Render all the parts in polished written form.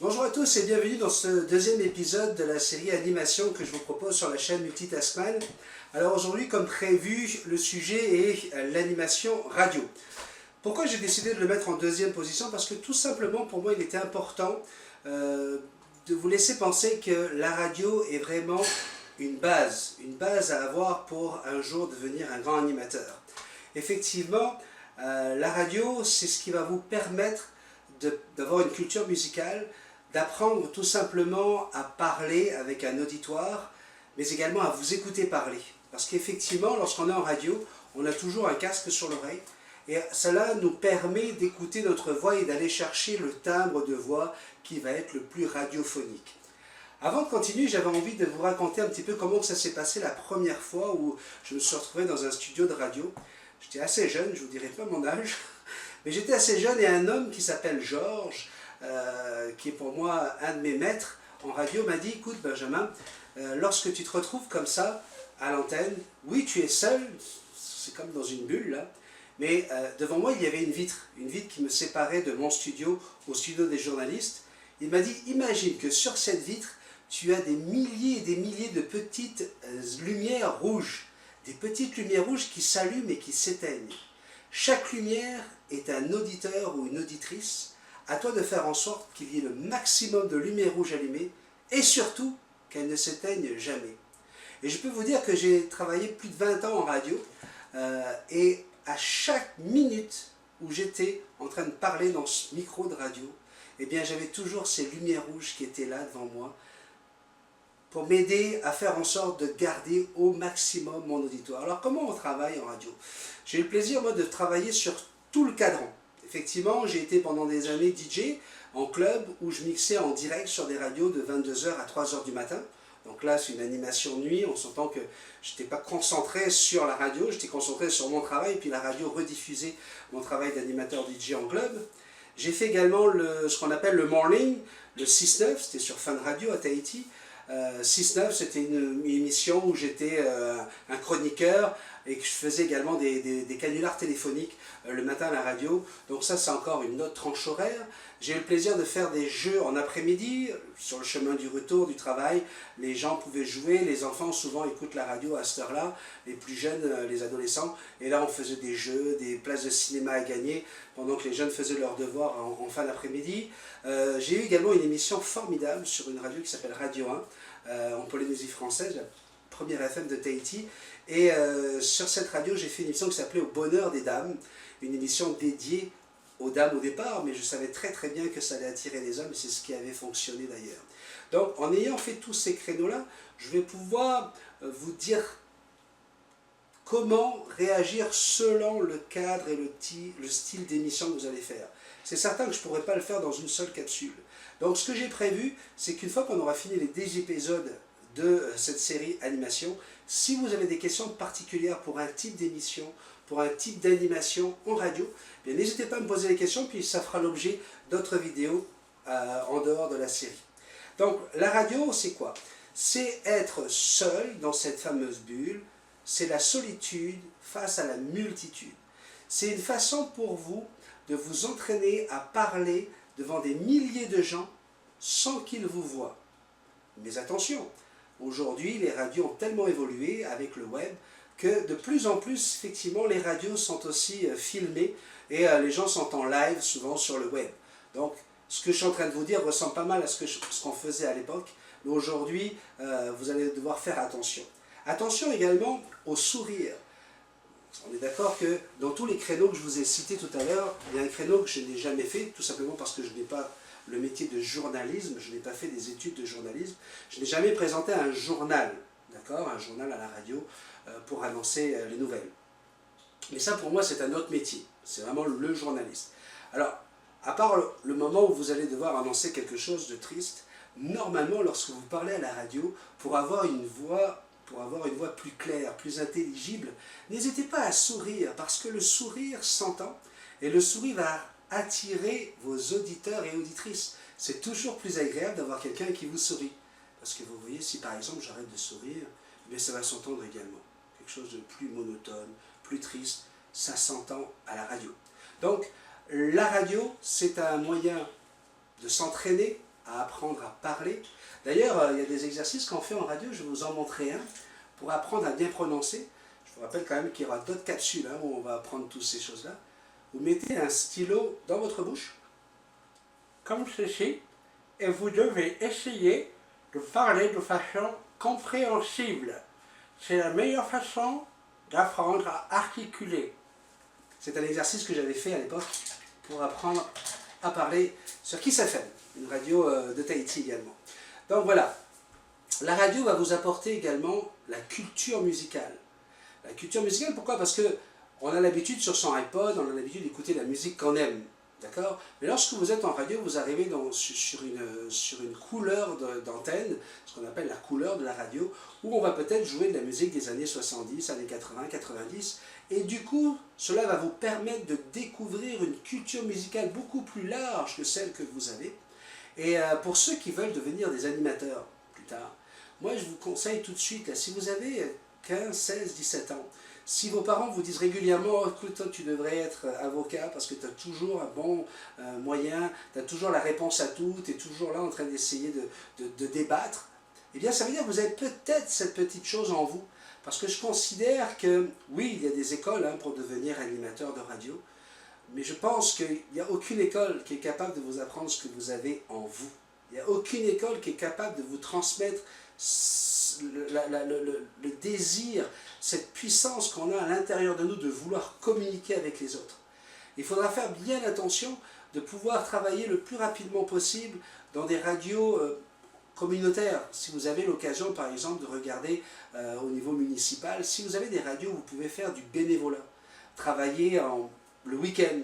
Bonjour à tous et bienvenue dans ce deuxième épisode de la série animation que je vous propose sur la chaîne Multitaskman. Alors aujourd'hui, comme prévu, le sujet est l'animation radio. Pourquoi j'ai décidé de le mettre en deuxième position? Parce que tout simplement pour moi il était important de vous laisser penser que la radio est vraiment une base à avoir pour un jour devenir un grand animateur. Effectivement, la radio c'est ce qui va vous permettre d'avoir une culture musicale, d'apprendre tout simplement à parler avec un auditoire, mais également à vous écouter parler. Parce qu'effectivement, lorsqu'on est en radio, on a toujours un casque sur l'oreille, et cela nous permet d'écouter notre voix et d'aller chercher le timbre de voix qui va être le plus radiophonique. Avant de continuer, j'avais envie de vous raconter un petit peu comment ça s'est passé la première fois où je me suis retrouvé dans un studio de radio. J'étais assez jeune, je ne vous dirai pas mon âge, mais j'étais assez jeune et un homme qui s'appelle Georges, qui est pour moi un de mes maîtres en radio, m'a dit « Écoute Benjamin, lorsque tu te retrouves comme ça à l'antenne, oui tu es seul, c'est comme dans une bulle là, mais devant moi il y avait une vitre qui me séparait de mon studio au studio des journalistes. Il m'a dit « Imagine que sur cette vitre, tu as des milliers et des milliers de petites lumières rouges, des petites lumières rouges qui s'allument et qui s'éteignent. Chaque lumière est un auditeur ou une auditrice. À toi de faire en sorte qu'il y ait le maximum de lumière rouge allumée et surtout qu'elle ne s'éteigne jamais. » Et je peux vous dire que j'ai travaillé plus de 20 ans en radio et à chaque minute où j'étais en train de parler dans ce micro de radio, eh bien j'avais toujours ces lumières rouges qui étaient là devant moi pour m'aider à faire en sorte de garder au maximum mon auditoire. Alors comment on travaille en radio? J'ai eu le plaisir moi de travailler sur tout le cadran. Effectivement, j'ai été pendant des années DJ en club où je mixais en direct sur des radios de 22h à 3h du matin. Donc là, c'est une animation de nuit, on s'entend que je n'étais pas concentré sur la radio, j'étais concentré sur mon travail, puis la radio rediffusait mon travail d'animateur DJ en club. J'ai fait également ce qu'on appelle le morning, le 6-9, c'était sur Fun Radio à Tahiti. 6-9, c'était une émission où j'étais un chroniqueur et que je faisais également des canulars téléphoniques le matin à la radio. Donc ça, c'est encore une autre tranche horaire. J'ai eu le plaisir de faire des jeux en après-midi, sur le chemin du retour du travail. Les gens pouvaient jouer, les enfants souvent écoutent la radio à cette heure-là, les plus jeunes, les adolescents. Et là, on faisait des jeux, des places de cinéma à gagner, pendant que les jeunes faisaient leurs devoirs en fin d'après-midi. J'ai eu également une émission formidable sur une radio qui s'appelle Radio 1, en Polynésie française, la première FM de Tahiti. Et sur cette radio, j'ai fait une émission qui s'appelait Au bonheur des dames, une émission dédiée aux dames au départ, mais je savais très très bien que ça allait attirer les hommes, et c'est ce qui avait fonctionné d'ailleurs. Donc en ayant fait tous ces créneaux-là, je vais pouvoir vous dire comment réagir selon le cadre et le style d'émission que vous allez faire. C'est certain que je ne pourrai pas le faire dans une seule capsule. Donc ce que j'ai prévu, c'est qu'une fois qu'on aura fini les 10 épisodes de cette série animation, si vous avez des questions particulières pour un type d'émission, pour un type d'animation en radio, n'hésitez pas à me poser des questions, puis ça fera l'objet d'autres vidéos en dehors de la série. Donc la radio, c'est quoi? C'est être seul dans cette fameuse bulle, c'est la solitude face à la multitude. C'est une façon pour vous de vous entraîner à parler devant des milliers de gens sans qu'ils vous voient. Mais attention, aujourd'hui les radios ont tellement évolué avec le web que de plus en plus, effectivement, les radios sont aussi filmées et les gens sont en live souvent sur le web. Donc, ce que je suis en train de vous dire ressemble pas mal à ce qu'on faisait à l'époque, mais aujourd'hui, vous allez devoir faire attention. Attention également au sourire. On est d'accord que dans tous les créneaux que je vous ai cités tout à l'heure, il y a un créneau que je n'ai jamais fait, tout simplement parce que je n'ai pas le métier de journalisme, je n'ai pas fait des études de journalisme, je n'ai jamais présenté un journal, d'accord, un journal à la radio pour annoncer les nouvelles. Mais ça pour moi c'est un autre métier, c'est vraiment le journaliste. Alors, À part le moment où vous allez devoir annoncer quelque chose de triste, normalement, lorsque vous parlez à la radio, pour avoir une voix plus claire, plus intelligible, n'hésitez pas à sourire, parce que le sourire s'entend, et le sourire va attirer vos auditeurs et auditrices. C'est toujours plus agréable d'avoir quelqu'un qui vous sourit. Parce que vous voyez, si par exemple j'arrête de sourire, mais ça va s'entendre également. Quelque chose de plus monotone, plus triste, ça s'entend à la radio. Donc, la radio, c'est un moyen de s'entraîner à apprendre à parler. D'ailleurs, il y a des exercices qu'on fait en radio, je vais vous en montrer un, pour apprendre à bien prononcer. Je vous rappelle quand même qu'il y aura d'autres capsules hein, où on va apprendre toutes ces choses-là. Vous mettez un stylo dans votre bouche, comme ceci, et vous devez essayer de parler de façon compréhensible. C'est la meilleure façon d'apprendre à articuler. C'est un exercice que j'avais fait à l'époque pour apprendre à parler sur Kiss FM, une radio de Tahiti également. Donc voilà, la radio va vous apporter également la culture musicale. La culture musicale, pourquoi? Parce que on a l'habitude sur son iPod, on a l'habitude d'écouter la musique qu'on aime. D'accord? Mais lorsque vous êtes en radio, vous arrivez sur une couleur d'antenne, ce qu'on appelle la couleur de la radio, où on va peut-être jouer de la musique des années 70, années 80, 90, et du coup, cela va vous permettre de découvrir une culture musicale beaucoup plus large que celle que vous avez. Et pour ceux qui veulent devenir des animateurs plus tard, moi je vous conseille tout de suite, là, si vous avez 15, 16, 17 ans, si vos parents vous disent régulièrement « Écoute, toi, tu devrais être avocat parce que tu as toujours un bon moyen, tu as toujours la réponse à tout, tu es toujours là en train d'essayer de débattre », eh bien ça veut dire que vous avez peut-être cette petite chose en vous. Parce que je considère que, oui, il y a des écoles hein, pour devenir animateur de radio, mais je pense qu'il n'y a aucune école qui est capable de vous apprendre ce que vous avez en vous. Il n'y a aucune école qui est capable de vous transmettre le désir, cette puissance qu'on a à l'intérieur de nous de vouloir communiquer avec les autres. Il faudra faire bien attention de pouvoir travailler le plus rapidement possible dans des radios communautaires. Si vous avez l'occasion par exemple de regarder au niveau municipal, si vous avez des radios où vous pouvez faire du bénévolat, travailler le week-end,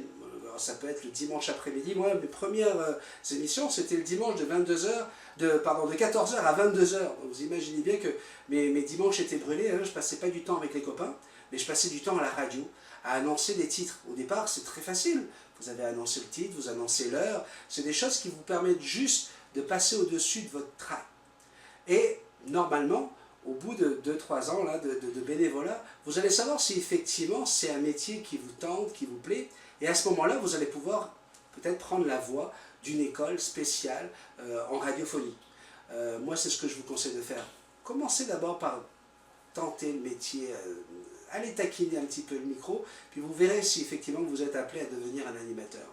ça peut être le dimanche après-midi. Moi, mes premières émissions, c'était le dimanche de 14h à 22h. Vous imaginez bien que mes dimanches étaient brûlés, hein. Je ne passais pas du temps avec les copains, mais je passais du temps à la radio, à annoncer des titres. Au départ, c'est très facile. Vous avez annoncé le titre, vous annoncez l'heure. C'est des choses qui vous permettent juste de passer au-dessus de votre train. Et normalement, au bout de 2-3 ans là, de bénévolat, vous allez savoir si effectivement c'est un métier qui vous tente, qui vous plaît. Et à ce moment-là, vous allez pouvoir peut-être prendre la voie d'une école spéciale en radiophonie. Moi, c'est ce que je vous conseille de faire. Commencez d'abord par tenter le métier, allez taquiner un petit peu le micro, puis vous verrez si effectivement vous êtes appelé à devenir un animateur.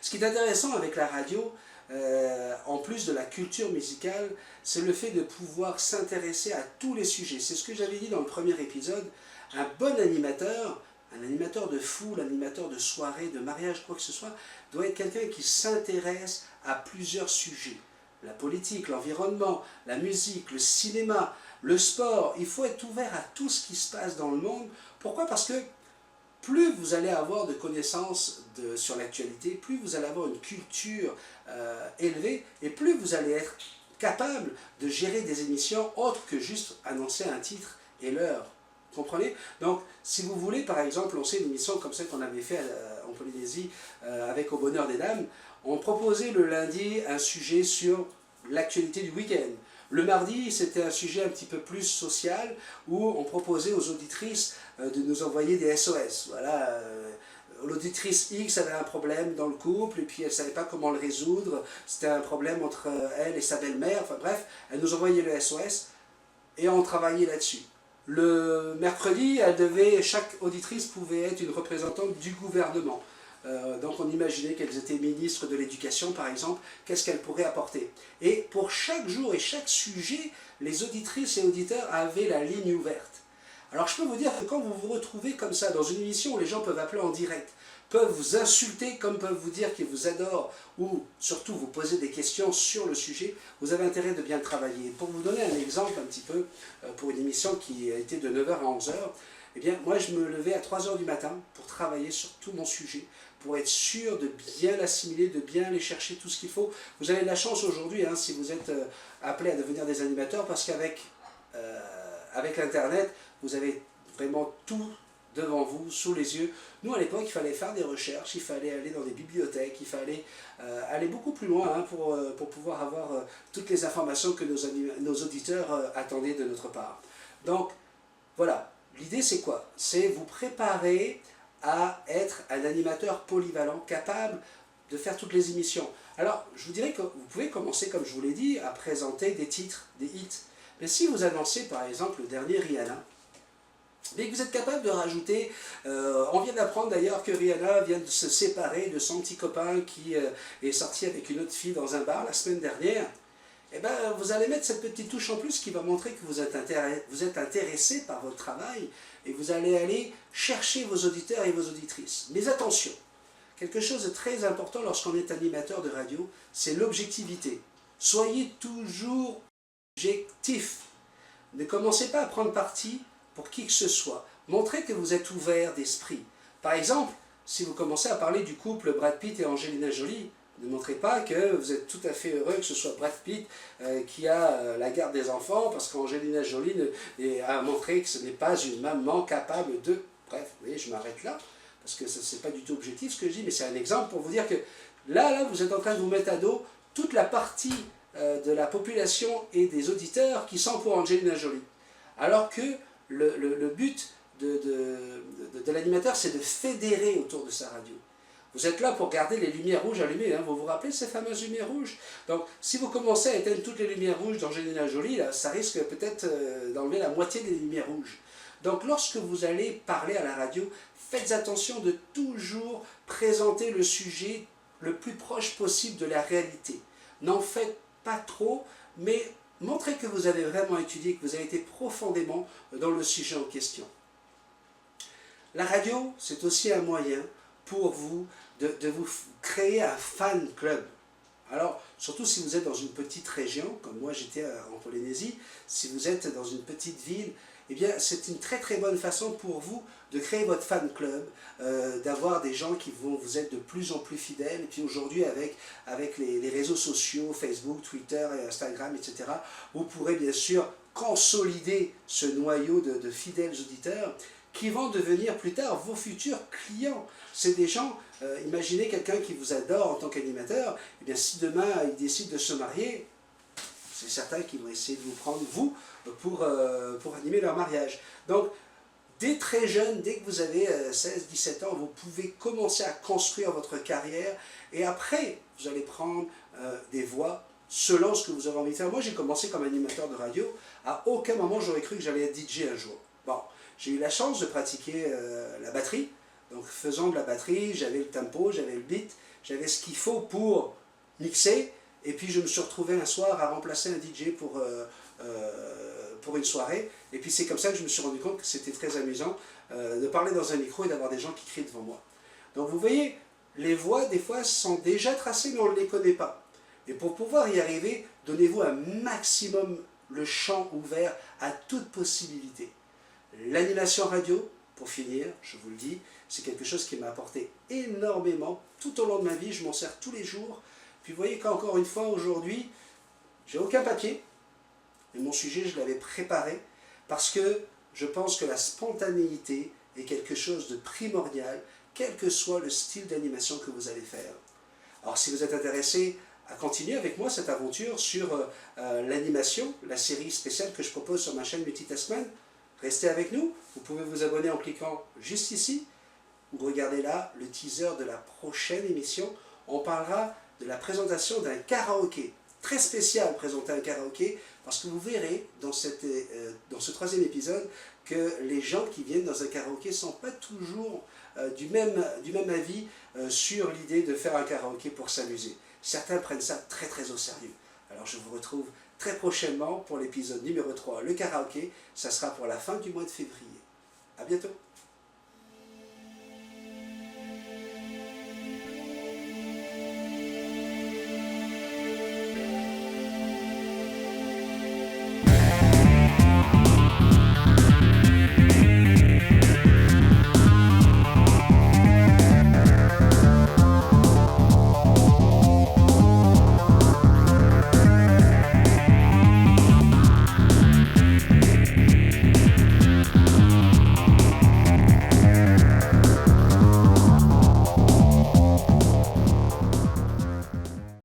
Ce qui est intéressant avec la radio, en plus de la culture musicale, c'est le fait de pouvoir s'intéresser à tous les sujets. C'est ce que j'avais dit dans le premier épisode. Un bon animateur, un animateur de foule, un animateur de soirée, de mariage, quoi que ce soit, doit être quelqu'un qui s'intéresse à plusieurs sujets. La politique, l'environnement, la musique, le cinéma, le sport. Il faut être ouvert à tout ce qui se passe dans le monde. Pourquoi? Parce que plus vous allez avoir de connaissances sur l'actualité, plus vous allez avoir une culture élevée, et plus vous allez être capable de gérer des émissions autres que juste annoncer un titre et l'heure. Vous comprenez? Donc, si vous voulez, par exemple, lancer une émission comme celle qu'on avait fait en Polynésie avec Au Bonheur des Dames, on proposait le lundi un sujet sur l'actualité du week-end. Le mardi, c'était un sujet un petit peu plus social, où on proposait aux auditrices de nous envoyer des SOS. Voilà, l'auditrice X avait un problème dans le couple, et puis elle ne savait pas comment le résoudre. C'était un problème entre elle et sa belle-mère. Enfin bref, elle nous envoyait le SOS, et on travaillait là-dessus. Le mercredi, chaque auditrice pouvait être une représentante du gouvernement. Donc on imaginait qu'elles étaient ministres de l'éducation par exemple, qu'est-ce qu'elles pourraient apporter. Et pour chaque jour et chaque sujet, les auditrices et auditeurs avaient la ligne ouverte. Alors je peux vous dire que quand vous vous retrouvez comme ça dans une émission où les gens peuvent appeler en direct, peuvent vous insulter comme peuvent vous dire qu'ils vous adorent, ou surtout vous poser des questions sur le sujet, vous avez intérêt de bien le travailler. Pour vous donner un exemple un petit peu, pour une émission qui a été de 9h à 11h, Eh bien, moi, je me levais à 3 heures du matin pour travailler sur tout mon sujet, pour être sûr de bien l'assimiler, de bien aller chercher tout ce qu'il faut. Vous avez de la chance aujourd'hui, hein, si vous êtes appelé à devenir des animateurs, parce qu'avec avec l'Internet, vous avez vraiment tout devant vous, sous les yeux. Nous, à l'époque, il fallait faire des recherches, il fallait aller dans des bibliothèques, il fallait aller beaucoup plus loin, hein, pour pouvoir avoir toutes les informations que nos auditeurs attendaient de notre part. Donc, voilà. L'idée, c'est quoi? C'est vous préparer à être un animateur polyvalent, capable de faire toutes les émissions. Alors, je vous dirais que vous pouvez commencer, comme je vous l'ai dit, à présenter des titres, des hits. Mais si vous annoncez, par exemple, le dernier Rihanna, mais que vous êtes capable de rajouter, on vient d'apprendre d'ailleurs que Rihanna vient de se séparer de son petit copain qui est sorti avec une autre fille dans un bar la semaine dernière, eh ben, vous allez mettre cette petite touche en plus qui va montrer que vous êtes intéressé par votre travail et vous allez aller chercher vos auditeurs et vos auditrices. Mais attention, quelque chose de très important lorsqu'on est animateur de radio, c'est l'objectivité. Soyez toujours objectif. Ne commencez pas à prendre parti pour qui que ce soit. Montrez que vous êtes ouvert d'esprit. Par exemple, si vous commencez à parler du couple Brad Pitt et Angelina Jolie, ne montrez pas que vous êtes tout à fait heureux que ce soit Brad Pitt qui a la garde des enfants, parce qu'Angelina Jolie a montré que ce n'est pas une maman capable de... Bref, vous voyez, je m'arrête là, parce que ce n'est pas du tout objectif ce que je dis, mais c'est un exemple pour vous dire que là, vous êtes en train de vous mettre à dos toute la partie de la population et des auditeurs qui sont pour Angelina Jolie. Alors que le but de l'animateur, c'est de fédérer autour de sa radio. Vous êtes là pour garder les lumières rouges allumées, hein. Vous vous rappelez ces fameuses lumières rouges? Donc, si vous commencez à éteindre toutes les lumières rouges d'Angelina Jolie, là, ça risque peut-être d'enlever la moitié des lumières rouges. Donc, lorsque vous allez parler à la radio, faites attention de toujours présenter le sujet le plus proche possible de la réalité. N'en faites pas trop, mais montrez que vous avez vraiment étudié, que vous avez été profondément dans le sujet en question. La radio, c'est aussi un moyen pour vous de vous créer un fan club. Alors, surtout si vous êtes dans une petite région, comme moi j'étais en Polynésie, si vous êtes dans une petite ville, eh bien c'est une très très bonne façon pour vous de créer votre fan club, d'avoir des gens qui vont vous être de plus en plus fidèles. Et puis aujourd'hui avec les réseaux sociaux, Facebook, Twitter et Instagram, etc., vous pourrez bien sûr consolider ce noyau de fidèles auditeurs qui vont devenir plus tard vos futurs clients. C'est des gens, imaginez quelqu'un qui vous adore en tant qu'animateur, et bien si demain il décide de se marier, c'est certain qu'ils vont essayer de vous prendre, vous, pour animer leur mariage. Donc, dès très jeune, dès que vous avez 16-17 ans, vous pouvez commencer à construire votre carrière, et après, vous allez prendre des voix selon ce que vous avez envie de faire. Moi, j'ai commencé comme animateur de radio, à aucun moment j'aurais cru que j'allais être DJ un jour. Bon, j'ai eu la chance de pratiquer la batterie, donc faisant de la batterie, j'avais le tempo, j'avais le beat, j'avais ce qu'il faut pour mixer, et puis je me suis retrouvé un soir à remplacer un DJ pour une soirée, et puis c'est comme ça que je me suis rendu compte que c'était très amusant de parler dans un micro et d'avoir des gens qui crient devant moi. Donc vous voyez, les voix des fois sont déjà tracées mais on ne les connaît pas. Et pour pouvoir y arriver, donnez-vous un maximum le champ ouvert à toute possibilité. L'animation radio, pour finir, je vous le dis, c'est quelque chose qui m'a apporté énormément tout au long de ma vie, je m'en sers tous les jours. Puis vous voyez qu'encore une fois, aujourd'hui, j'ai aucun papier, mais mon sujet, je l'avais préparé, parce que je pense que la spontanéité est quelque chose de primordial, quel que soit le style d'animation que vous allez faire. Alors si vous êtes intéressé à continuer avec moi cette aventure sur l'animation, la série spéciale que je propose sur ma chaîne Multitasman, restez avec nous, vous pouvez vous abonner en cliquant juste ici, ou regardez là le teaser de la prochaine émission. On parlera de la présentation d'un karaoké, très spécial présenter un karaoké, parce que vous verrez dans ce 3e épisode que les gens qui viennent dans un karaoké ne sont pas toujours du même avis sur l'idée de faire un karaoké pour s'amuser. Certains prennent ça très très au sérieux. Alors je vous retrouve très prochainement pour l'épisode numéro 3, le karaoké. Ça sera pour la fin du mois de février. À bientôt.